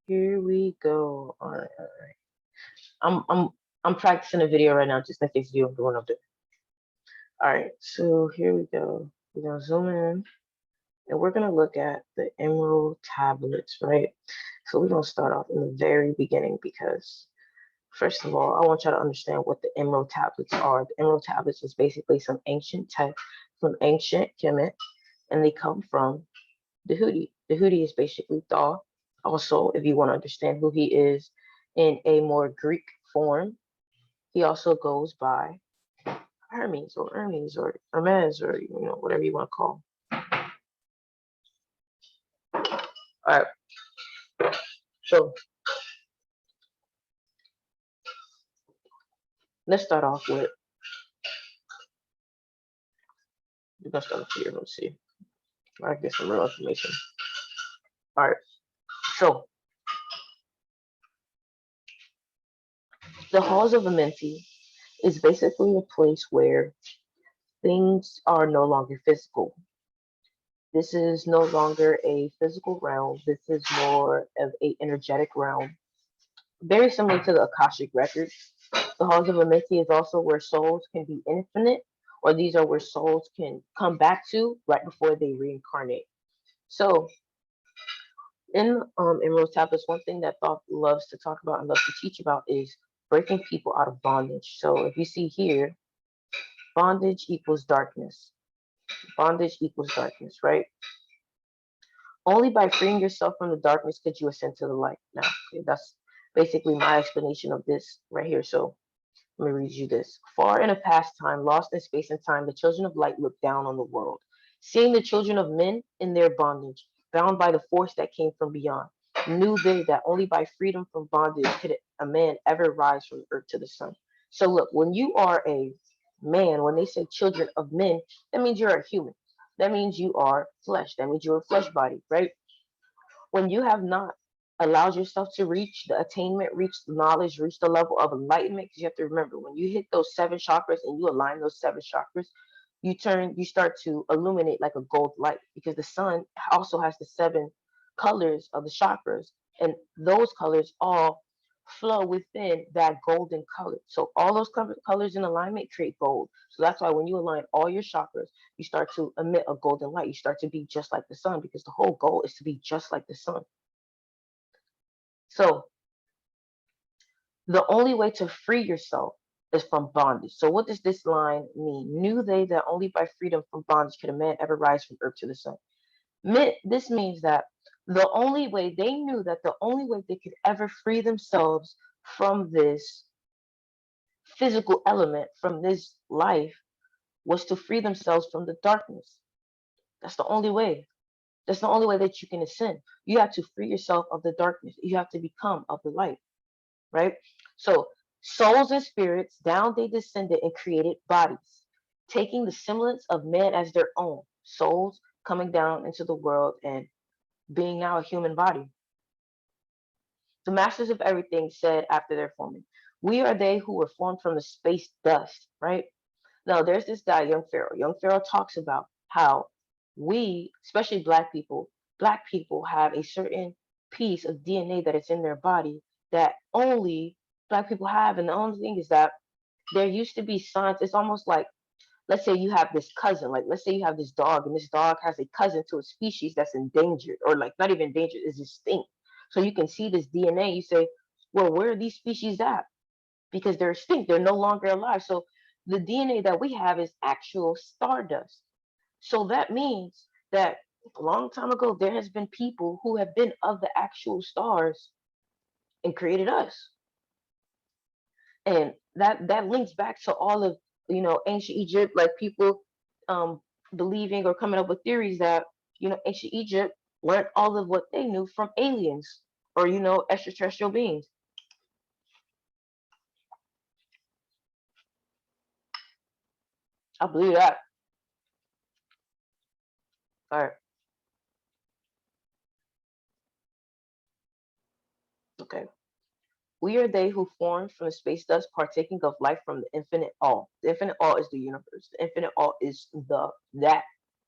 Here we go. All right, all right. I'm practicing a video right now, just in case you don't go up there. All right, so here we go. We're gonna zoom in, and we're gonna look at the emerald tablets, right? So we're gonna start off in the very beginning because, first of all, I want y'all to understand what the emerald tablets are. The emerald tablets is basically some ancient text from ancient Kemet, and they come from the Houthi. The Houthi is basically Thoth. Also, if you want to understand who he is in a more Greek form, he also goes by Hermes or Hermes or whatever you want to call him. All right, so let's start off with we're gonna start off here. Let's see. I get some real information. All right, so the Halls of Amenti is basically a place where things are no longer physical. This is no longer a physical realm. This is more of a energetic realm, very similar to the Akashic records. The halls of Amenti is also where souls can be infinite, or these are where souls can come back to right before they reincarnate. So in Emerald Tablets, one thing that Thoth loves to talk about and loves to teach about is breaking people out of bondage. So if you see here, bondage equals darkness. Bondage equals darkness, right? Only by freeing yourself from the darkness could you ascend to the light. Now, okay, that's basically my explanation of this right here. So let me read you this. Far in a past time, lost in space and time, the children of light looked down on the world, seeing the children of men in their bondage, bound by the force that came from beyond. Knew they that only by freedom from bondage could a man ever rise from the earth to the sun. So look, when you are a man, when they say children of men, that means you're a human. That means you are flesh. That means you're a flesh body, right? When you have not allowed yourself to reach the attainment, reach the knowledge, reach the level of enlightenment, because you have to remember when you hit those seven chakras and you align those seven chakras, you start to illuminate like a gold light because the sun also has the seven colors of the chakras, and those colors all flow within that golden color. So all those colors in alignment create gold. So that's why when you align all your chakras, you start to emit a golden light. You start to be just like the sun because the whole goal is to be just like the sun. So the only way to free yourself is from bondage. So what does this line mean? Knew they that only by freedom from bondage could a man ever rise from earth to the sun. This means that they knew that the only way they could ever free themselves from this physical element, from this life, was to free themselves from the darkness. That's the only way. That's the only way that you can ascend. You have to free yourself of the darkness. You have to become of the light, right? So souls and spirits, down they descended and created bodies, taking the semblance of man as their own. Souls coming down into the world and being now a human body. The masters of everything said after their forming, we are they who were formed from the space dust, right? Now there's this guy, Young Pharaoh. Young Pharaoh talks about how we, especially black people have a certain piece of DNA that is in their body that only black people have. And the only thing is that there used to be signs. It's almost like, let's say you have this cousin, like let's say you have this dog and this dog has a cousin to a species that's endangered or like not even endangered, is extinct. So you can see this DNA, you say, well, where are these species at? Because they're extinct, they're no longer alive. So the DNA that we have is actual stardust. So that means that a long time ago there has been people who have been of the actual stars and created us. And that links back to all of ancient Egypt, like people um believing or coming up with theories that ancient Egypt learned all of what they knew from aliens or extraterrestrial beings. I believe that. All right, okay. We are they who formed from the space dust, partaking of life from the infinite all. The infinite all is the universe. The infinite all is that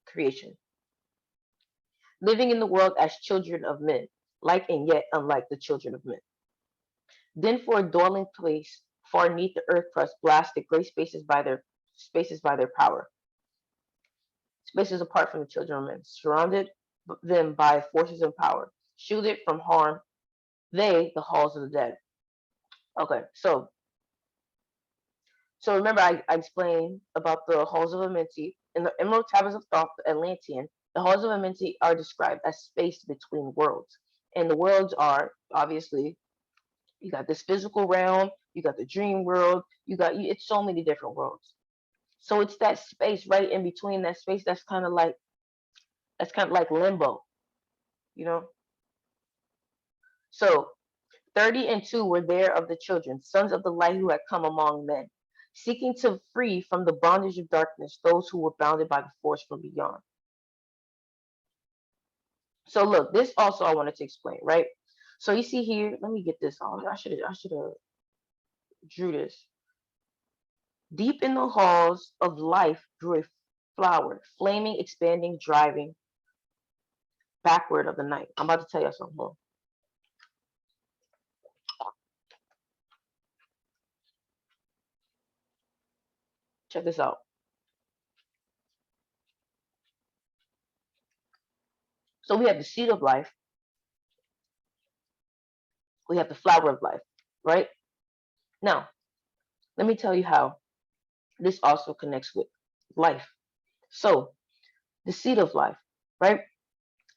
creation. Living in the world as children of men. like and yet unlike the children of men. Then for a dwelling place far neath the earth crust blasted great spaces by their power, spaces apart from the children of men, surrounded them by forces and power, shielded from harm, they the halls of the dead. Okay, so remember I explained about the halls of Amenti in the Emerald Tablets of Thought, the Atlantean. The halls of Amenti are described as space between worlds, and the worlds are obviously you got this physical realm, you got the dream world, it's so many different worlds. So it's that space right in between that space that's kind of like limbo, you know. So 30 and 2 were there of the children, sons of the light who had come among men, seeking to free from the bondage of darkness those who were bounded by the force from beyond. So look, this also I wanted to explain, right? So you see here, let me get this on. I should have drew this. Deep in the halls of life grew a flower, flaming, expanding, driving backward of the night. I'm about to tell you something. Hold on. Check this out. So we have the seed of life, we have the flower of life, right? Now, let me tell you how this also connects with life. So, the seed of life, right?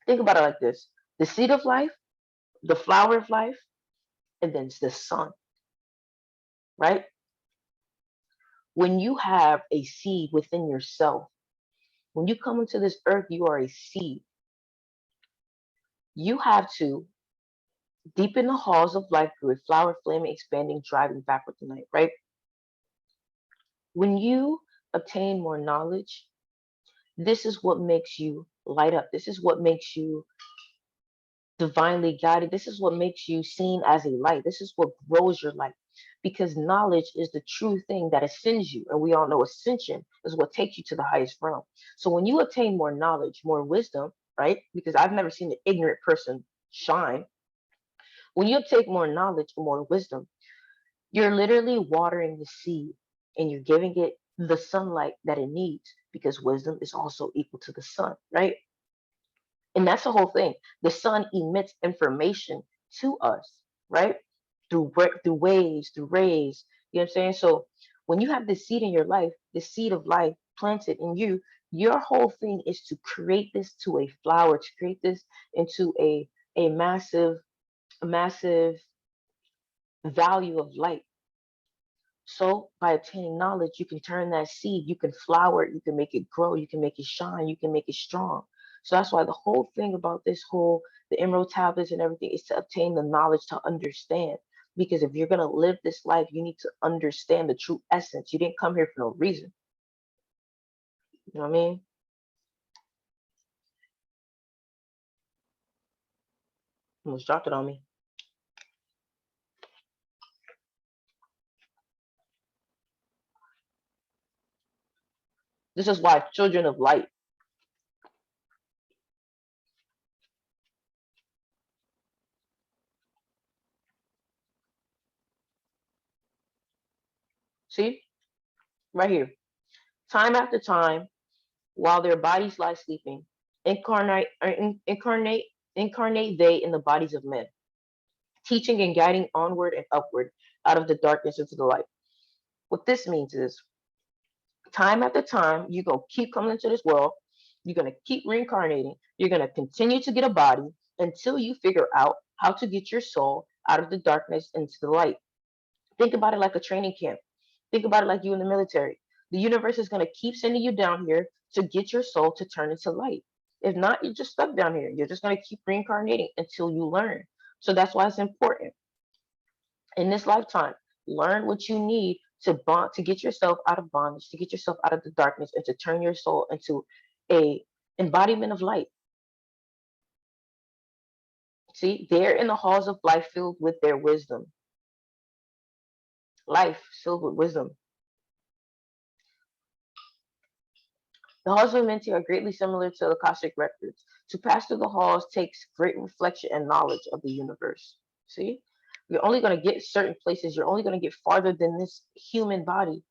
Think about it like this: the seed of life, the flower of life, and then it's the sun, right? When you have a seed within yourself, when you come into this earth, you are a seed. You have to, deep in the halls of life, through a flower, flaming, expanding, driving backward the night, right? When you obtain more knowledge, this is what makes you light up. This is what makes you divinely guided. This is what makes you seen as a light. This is what grows your light. Because knowledge is the true thing that ascends you. And we all know ascension is what takes you to the highest realm. So when you attain more knowledge, more wisdom, right? Because I've never seen an ignorant person shine. When you take more knowledge, more wisdom, you're literally watering the seed and you're giving it the sunlight that it needs because wisdom is also equal to the sun, right? And that's the whole thing. The sun emits information to us, right? Through waves, through rays. You know what I'm saying? So when you have this seed in your life, the seed of life planted in you, your whole thing is to create this to a flower, to create this into a massive value of light. So by attaining knowledge, you can turn that seed, you can flower it, you can make it grow, you can make it shine, you can make it strong. So that's why the whole thing about the emerald tablets and everything is to obtain the knowledge to understand. Because if you're gonna live this life, you need to understand the true essence. You didn't come here for no reason. You know what I mean? Almost dropped it on me. This is why children of light. See? Right here. Time after time, while their bodies lie sleeping, incarnate, incarnate, incarnate they in the bodies of men, teaching and guiding onward and upward out of the darkness into the light. What this means is, time after time, you're going to keep coming into this world, you're going to keep reincarnating, you're going to continue to get a body until you figure out how to get your soul out of the darkness into the light. Think about it like a training camp. Think about it like you in the military. The universe is going to keep sending you down here to get your soul to turn into light. If not, you're just stuck down here. You're just going to keep reincarnating until you learn. So that's why it's important in this lifetime. Learn what you need to bond, to get yourself out of bondage, to get yourself out of the darkness, and to turn your soul into a embodiment of light. See, they're in the halls of life filled with their wisdom. Life filled with wisdom. The halls of Amenti are greatly similar to the Akashic records. To pass through the halls takes great reflection and knowledge of the universe. See? You're only going to get certain places. You're only going to get farther than this human body.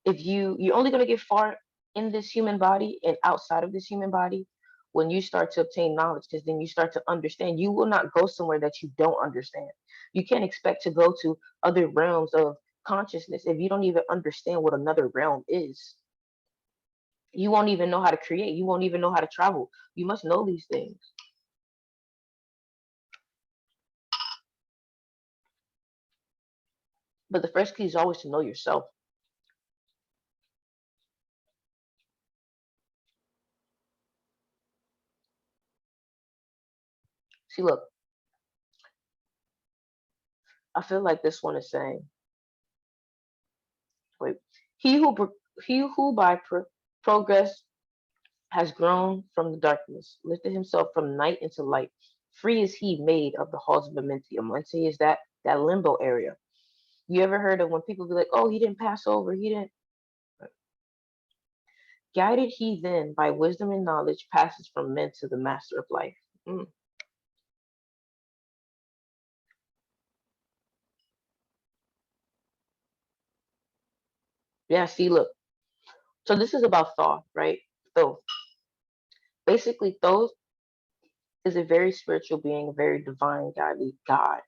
If you're only going to get far in this human body and outside of this human body when you start to obtain knowledge, because then you start to understand. You will not go somewhere that you don't understand. You can't expect to go to other realms of consciousness if you don't even understand what another realm is. You won't even know how to create. You won't even know how to travel. You must know these things. But the first key is always to know yourself. See, look, I feel like this one is saying, wait, he who he who by progress has grown from the darkness, lifted himself from night into light. Free is he made of the halls of Amenti. Amenti is that limbo area. You ever heard of when people be like, "Oh, he didn't pass over. He didn't." Guided he then by wisdom and knowledge passes from men to the master of life. Mm. Yeah. See, look. So this is about Thoth, right? Thoth. Basically, Thoth is a very spiritual being, a very divine, godly God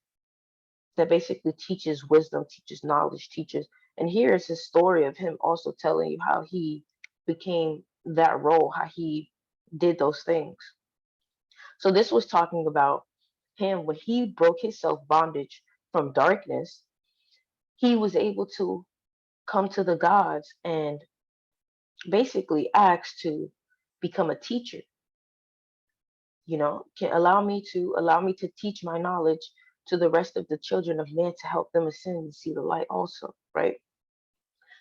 that basically teaches wisdom, teaches knowledge, teaches. And here is his story of him also telling you how he became that role, how he did those things. So this was talking about him when he broke his self bondage from darkness, he was able to come to the gods and basically ask to become a teacher. Can allow me to teach my knowledge to the rest of the children of man to help them ascend and see the light also, right?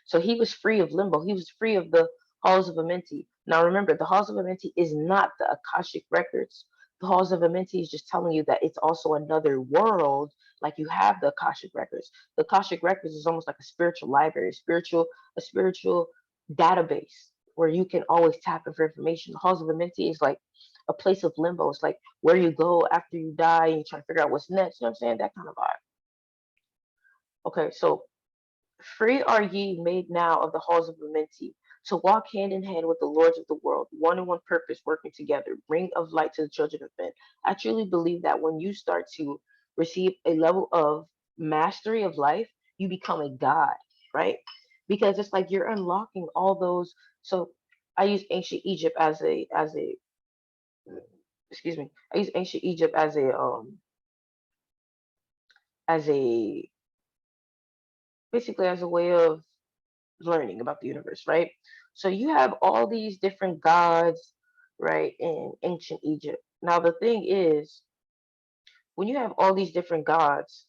So he was free of limbo. He was free of the halls of Amenti. Now remember, the halls of Amenti is not the Akashic records. The halls of Amenti is just telling you that it's also another world. Like you have the Akashic records. The Akashic records is almost like a spiritual library, a spiritual database where you can always tap in for information. The halls of Amenti is like a place of limbo. It's like where you go after you die and you try to figure out what's next. You know what I'm saying? That kind of vibe. Okay, so free are ye made now of the halls of Amenti, to walk hand in hand with the lords of the world, one in one purpose, working together, bring of light to the children of men. I truly believe that when you start to receive a level of mastery of life, you become a god, right? Because it's like you're unlocking all those. So I use ancient Egypt as a excuse me. I use ancient Egypt as a basically as a way of learning about the universe, right? So you have all these different gods, right, in ancient Egypt. Now the thing is, when you have all these different gods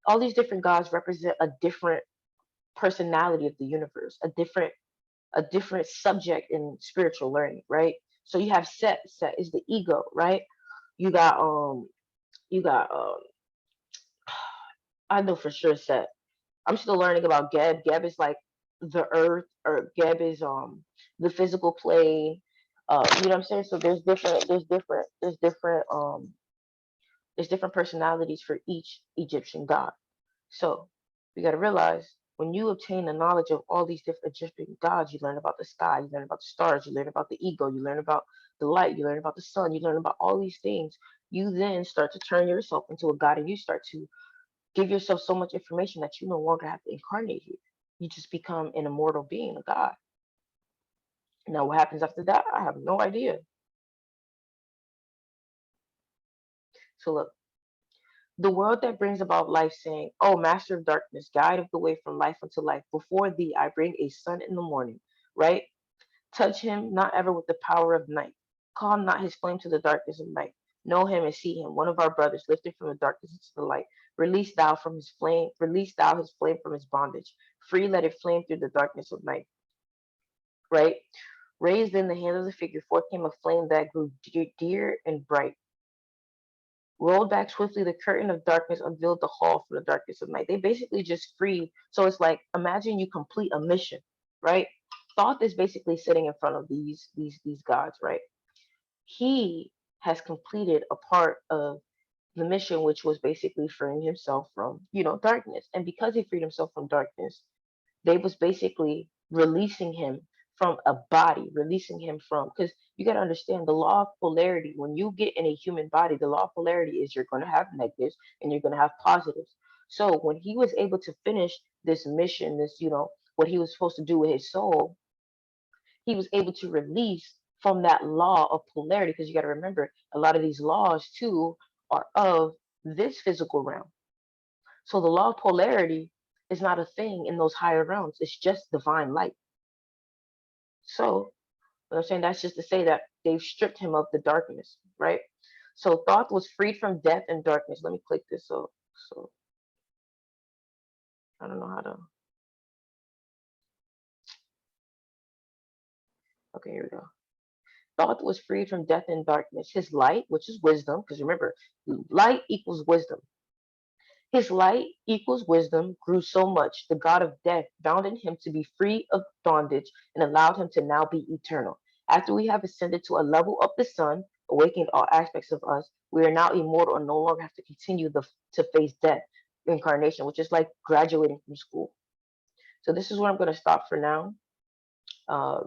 represent a different personality of the universe, a different subject in spiritual learning, right? So you have Set. Set is the ego, right? You got I know for sure Set. I'm still learning about Geb. Geb is like the earth, or Geb is the physical plane. You know what I'm saying? So there's different personalities for each Egyptian god. So we got to realize when you obtain the knowledge of all these different Egyptian gods, you learn about the sky, you learn about the stars, you learn about the ego, you learn about the light, you learn about the sun, you learn about all these things. You then start to turn yourself into a god, and you start to give yourself so much information that you no longer have to incarnate here. You just become an immortal being, a god. Now, what happens after that? I have no idea. So, look, the world that brings about life, saying, "Oh, master of darkness, guide of the way from life unto life, before thee I bring a sun in the morning," right? Touch him not ever with the power of night. Call not his flame to the darkness of night. Know him and see him, one of our brothers, lifted from the darkness into the light. Release thou his flame from his bondage. Free let it flame through the darkness of night. Right? Raised in the hand of the figure, forth came a flame that grew dear and bright. Rolled back swiftly the curtain of darkness, unveiled the hall from the darkness of night. They basically just freed. So it's like, imagine you complete a mission, right? Thoth is basically sitting in front of these gods, right? he has completed a part of the mission, which was basically freeing himself from, darkness. And because he freed himself from darkness, they was basically releasing him from a body, releasing him from, because you got to understand the law of polarity. When you get in a human body, the law of polarity is you're going to have negatives and you're going to have positives. So when he was able to finish this mission, this, what he was supposed to do with his soul, he was able to release from that law of polarity. Because you got to remember, a lot of these laws too are of this physical realm. So the law of polarity is not a thing in those higher realms. It's just divine light. So what I'm saying, that's just to say that they've stripped him of the darkness, right? So Thoth was freed from death and darkness. Let me click this. So I don't know how to. Okay, here we go. Thoth was freed from death and darkness. His light, which is wisdom, because remember, light equals wisdom. His light equals wisdom grew so much, the god of death bound him to be free of bondage and allowed him to now be eternal. After we have ascended to a level of the sun, awakened all aspects of us, we are now immortal and no longer have to continue to face death, incarnation, which is like graduating from school. So this is where I'm going to stop for now.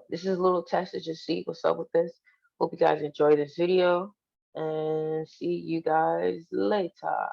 This is a little test to just see what's up with this. Hope you guys enjoy this video and see you guys later.